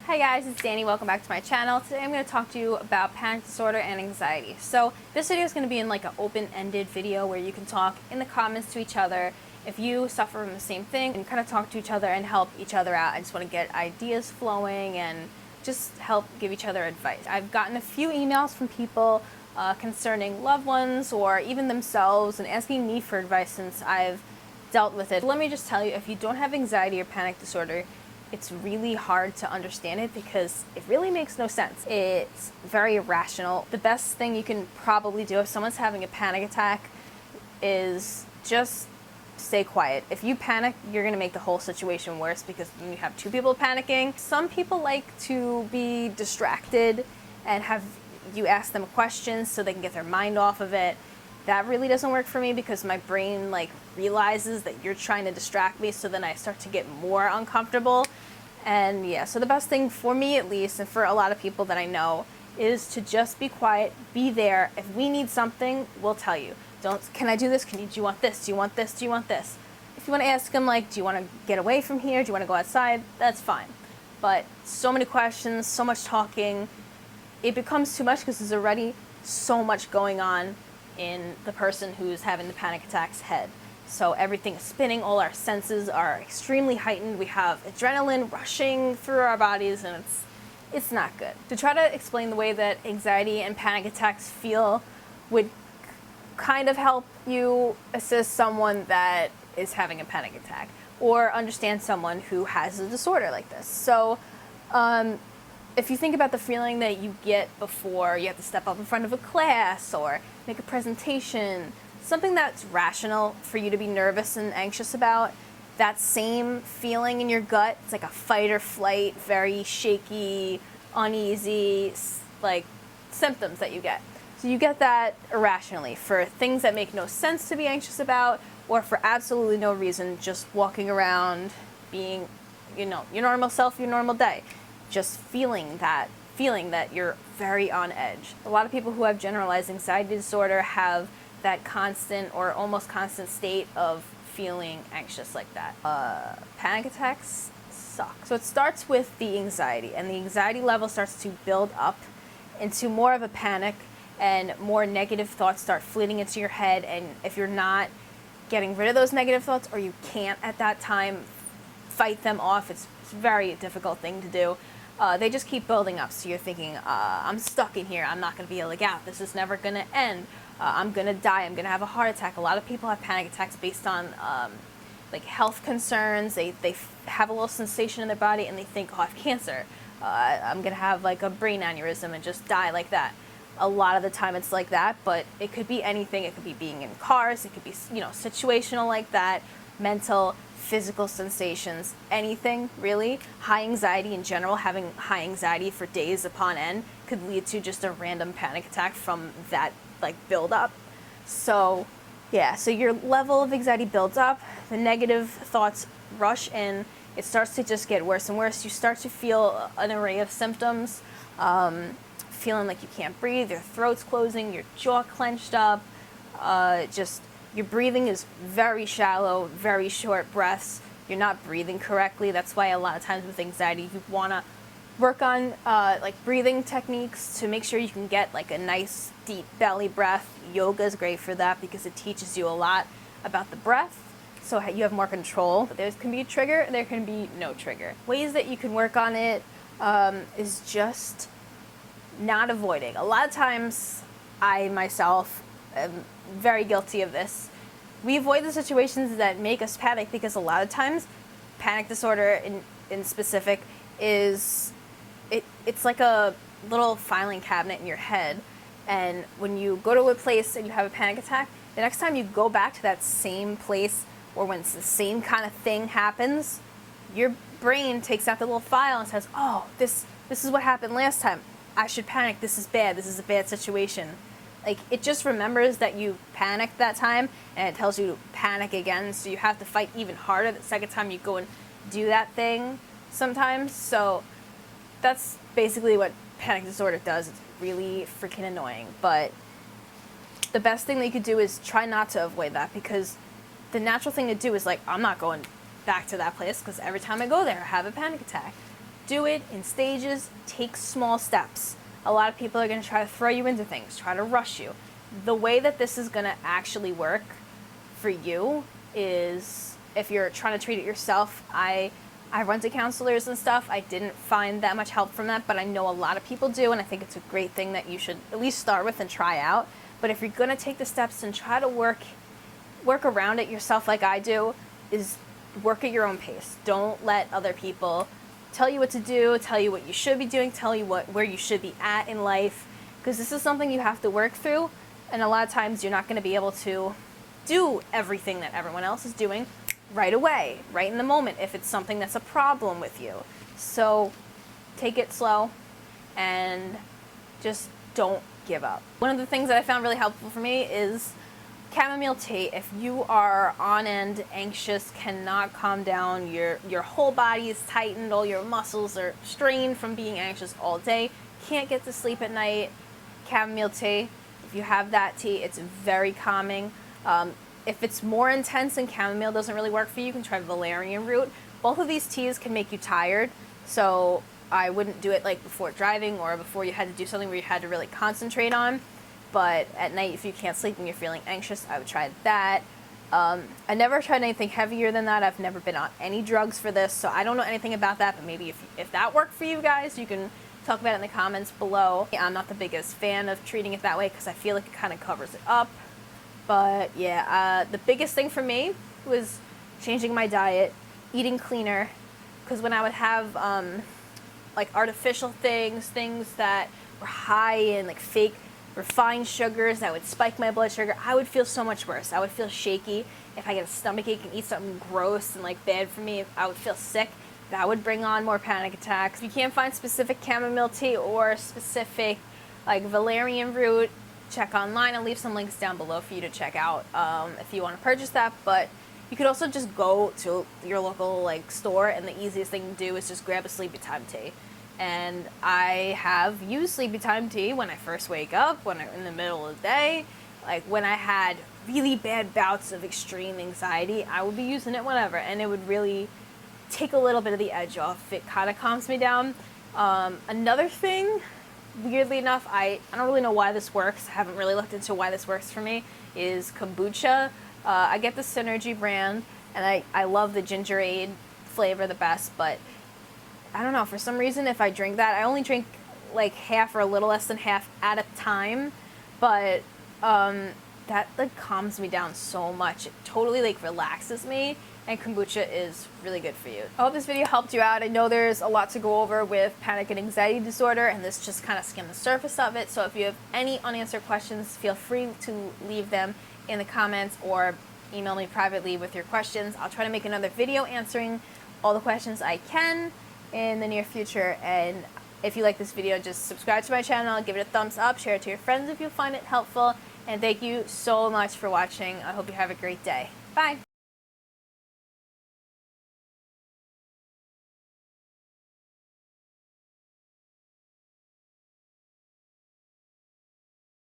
Hi guys, it's Danny. Welcome back to my channel. Today I'm going to talk to you about panic disorder and anxiety. So this video is going to be in like an open-ended video where you can talk in the comments to each other if you suffer from the same thing and kind of talk to each other and help each other out. I just want to get ideas flowing and just help give each other advice. I've gotten a few emails from people concerning loved ones or even themselves and asking me for advice since I've dealt with it. Let me just tell you, if you don't have anxiety or panic disorder, it's really hard to understand it because it really makes no sense. It's very irrational. The best thing you can probably do if someone's having a panic attack is just stay quiet. If you panic, you're going to make the whole situation worse because when you have two people panicking, some people like to be distracted and have you ask them questions so they can get their mind off of it. That really doesn't work for me because my brain realizes that you're trying to distract me, so then I start to get more uncomfortable. And yeah, so the best thing for me at least, and for a lot of people that I know, is to just be quiet, be there. If we need something, we'll tell you. Can I do this? Do you want this? Do you want this? Do you want this? If you want to ask them do you want to get away from here? Do you want to go outside? That's fine. But so many questions, so much talking, it becomes too much because there's already so much going on in the person who's having the panic attack's head. So everything is spinning, all our senses are extremely heightened, we have adrenaline rushing through our bodies, and it's not good. To try to explain the way that anxiety and panic attacks feel would kind of help you assist someone that is having a panic attack or understand someone who has a disorder like this. So if you think about the feeling that you get before you have to step up in front of a class or make a presentation, something that's rational for you to be nervous and anxious about, that same feeling in your gut, it's like a fight or flight, very shaky, uneasy, symptoms that you get. So you get that irrationally for things that make no sense to be anxious about or for absolutely no reason, just walking around being, your normal self, your normal day. Just feeling that you're very on edge. A lot of people who have generalized anxiety disorder have that constant or almost constant state of feeling anxious like that. Panic attacks suck. So it starts with the anxiety, and the anxiety level starts to build up into more of a panic, and more negative thoughts start fleeting into your head, and if you're not getting rid of those negative thoughts, or you can't at that time fight them off, it's a very difficult thing to do. They just keep building up. So you're thinking, I'm stuck in here. I'm not going to be able to get out. This is never going to end. I'm going to die. I'm going to have a heart attack. A lot of people have panic attacks based on health concerns. They have a little sensation in their body and they think, oh, I have cancer. I'm going to have a brain aneurysm and just die like that. A lot of the time it's like that, but it could be anything. It could be being in cars. It could be, situational like that, mental, physical sensations, anything really. High anxiety in general, having high anxiety for days upon end could lead to just a random panic attack from that build up. So yeah, so your level of anxiety builds up, the negative thoughts rush in, it starts to just get worse and worse. You start to feel an array of symptoms, feeling like you can't breathe, your throat's closing, your jaw clenched up, your breathing is very shallow, very short breaths. You're not breathing correctly. That's why a lot of times with anxiety, you want to work on breathing techniques to make sure you can get a nice deep belly breath. Yoga is great for that because it teaches you a lot about the breath, so you have more control. But there can be a trigger, and there can be no trigger. Ways that you can work on it is just not avoiding. A lot of times, I myself am very guilty of this. We avoid the situations that make us panic because a lot of times panic disorder in specific is it's like a little filing cabinet in your head, and when you go to a place and you have a panic attack, the next time you go back to that same place or when it's the same kind of thing happens, your brain takes out the little file and says, oh, this is what happened last time. I should panic. This is bad. This is a bad situation. It just remembers that you panicked that time, and it tells you to panic again, so you have to fight even harder the second time you go and do that thing sometimes. So that's basically what panic disorder does. It's really freaking annoying, but the best thing that you could do is try not to avoid that, because the natural thing to do is I'm not going back to that place because every time I go there I have a panic attack. Do it in stages, take small steps. A lot of people are going to try to throw you into things, try to rush you. The way that this is going to actually work for you is, if you're trying to treat it yourself, I run to counselors and stuff. I didn't find that much help from that, but I know a lot of people do, and I think it's a great thing that you should at least start with and try out. But if you're going to take the steps and try to work around it yourself like I do, is work at your own pace. Don't let other people tell you what to do, tell you what you should be doing, tell you where you should be at in life, because this is something you have to work through, and a lot of times you're not going to be able to do everything that everyone else is doing right away, right in the moment, if it's something that's a problem with you. So take it slow and just don't give up. One of the things that I found really helpful for me is chamomile tea. If you are on end, anxious, cannot calm down, your whole body is tightened, all your muscles are strained from being anxious all day, can't get to sleep at night, chamomile tea. If you have that tea, it's very calming. If it's more intense and chamomile doesn't really work for you, you can try valerian root. Both of these teas can make you tired, so I wouldn't do it like before driving or before you had to do something where you had to really concentrate on. But at night, if you can't sleep and you're feeling anxious, I would try that. I never tried anything heavier than that. I've never been on any drugs for this, so I don't know anything about that, but maybe if that worked for you guys, you can talk about it in the comments below. I'm not the biggest fan of treating it that way because I feel like it kind of covers it up. But yeah, the biggest thing for me was changing my diet, eating cleaner, because when I would have like artificial things that were high in like fake refined sugars that would spike my blood sugar, I would feel so much worse. I would feel shaky. If I get a stomach ache and eat something gross and like bad for me, I would feel sick. That would bring on more panic attacks. If you can't find specific chamomile tea or specific like valerian root, check online. I'll leave some links down below for you to check out if you want to purchase that. But you could also just go to your local like store, and the easiest thing to do is just grab a sleepy time tea. And I have used sleepy time tea when I first wake up, when I'm in the middle of the day, like when I had really bad bouts of extreme anxiety, I would be using it whenever, and it would really take a little bit of the edge off. It kind of calms me down. Another thing, weirdly enough, I don't really know why this works. I haven't really looked into why this works for me, is kombucha. I get the Synergy brand, and I love the gingerade flavor the best, but I don't know, for some reason if I drink that, I only drink like half or a little less than half at a time, but that like calms me down so much. It totally like relaxes me, and kombucha is really good for you. I hope this video helped you out. I know there's a lot to go over with panic and anxiety disorder, and this just kind of skimmed the surface of it. So if you have any unanswered questions, feel free to leave them in the comments or email me privately with your questions. I'll try to make another video answering all the questions I can in the near future. And if you like this video, just subscribe to my channel, give it a thumbs up, share it to your friends if you find it helpful, and thank you so much for watching. I hope you have a great day. Bye!